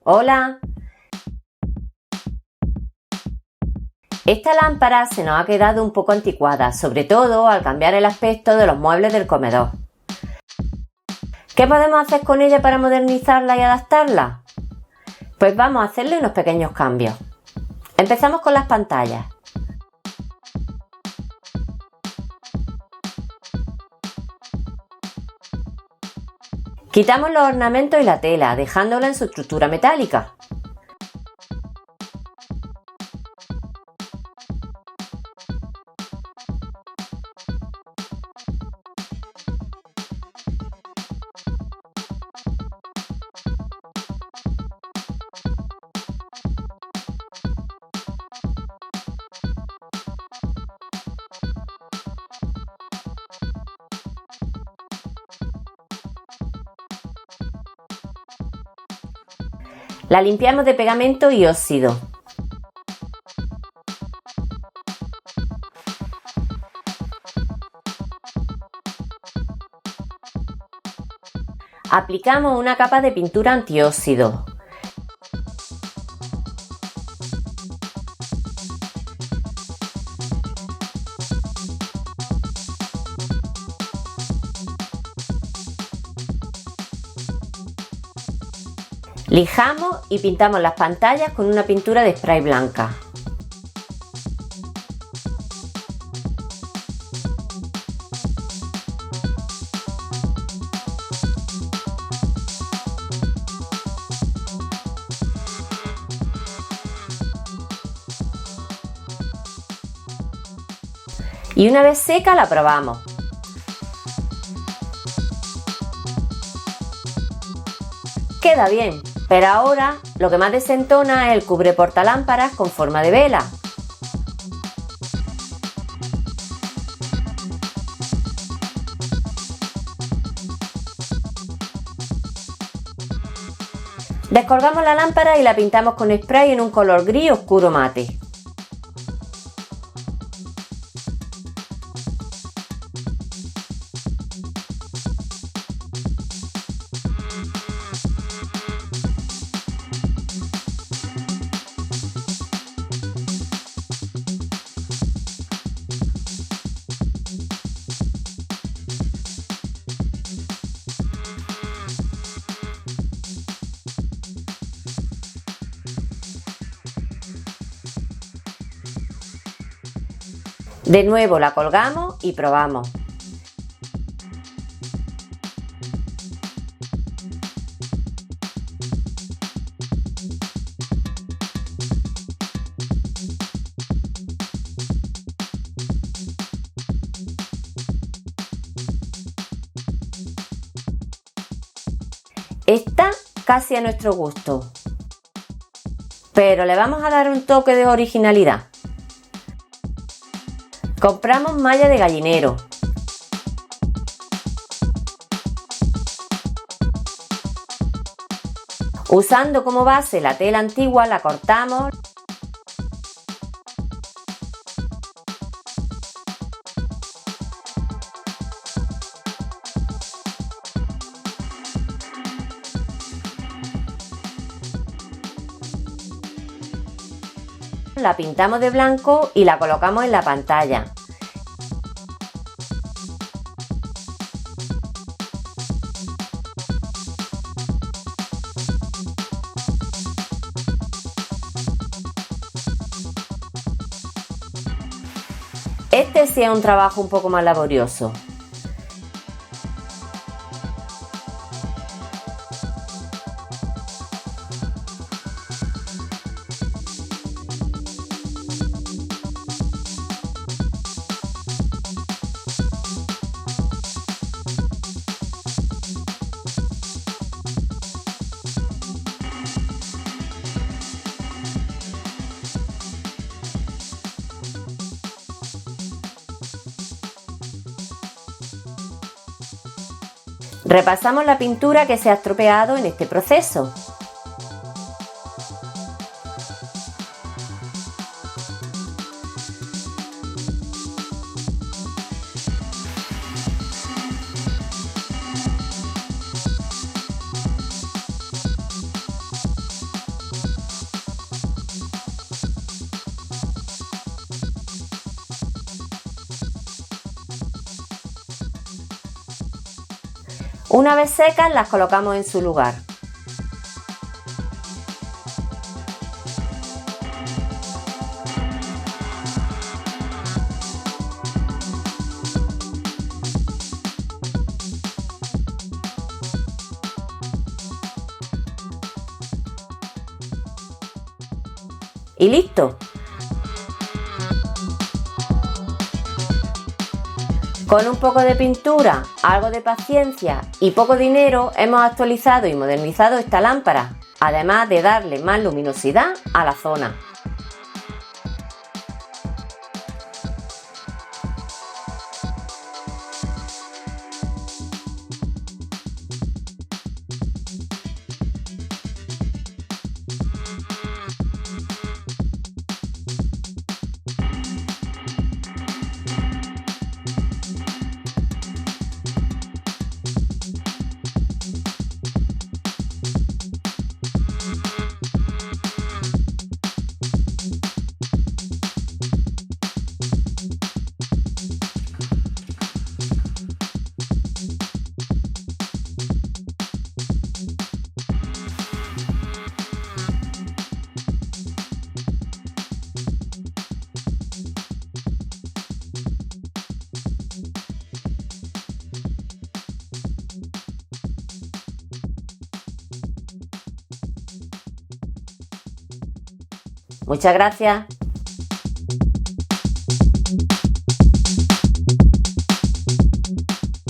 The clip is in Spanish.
Hola. Esta lámpara se nos ha quedado un poco anticuada, sobre todo al cambiar el aspecto de los muebles del comedor. ¿Qué podemos hacer con ella para modernizarla y adaptarla? Pues vamos a hacerle unos pequeños cambios. Empezamos con las pantallas. Quitamos los ornamentos y la tela, dejándola en su estructura metálica. La limpiamos de pegamento y óxido. Aplicamos una capa de pintura antióxido. Lijamos y pintamos las pantallas con una pintura de spray blanca. Y una vez seca la probamos. Queda bien, pero ahora lo que más desentona es el cubre portalámparas con forma de vela. Descolgamos la lámpara y la pintamos con spray en un color gris oscuro mate. De nuevo la colgamos y probamos. Está casi a nuestro gusto, pero le vamos a dar un toque de originalidad. Compramos malla de gallinero. Usando como base la tela antigua, la cortamos. La pintamos de blanco y la colocamos en la pantalla. Este sí es un trabajo un poco más laborioso. Repasamos la pintura que se ha estropeado en este proceso. Una vez secas las colocamos en su lugar. Y listo. Con un poco de pintura, algo de paciencia y poco dinero hemos actualizado y modernizado esta lámpara, además de darle más luminosidad a la zona. Muchas gracias.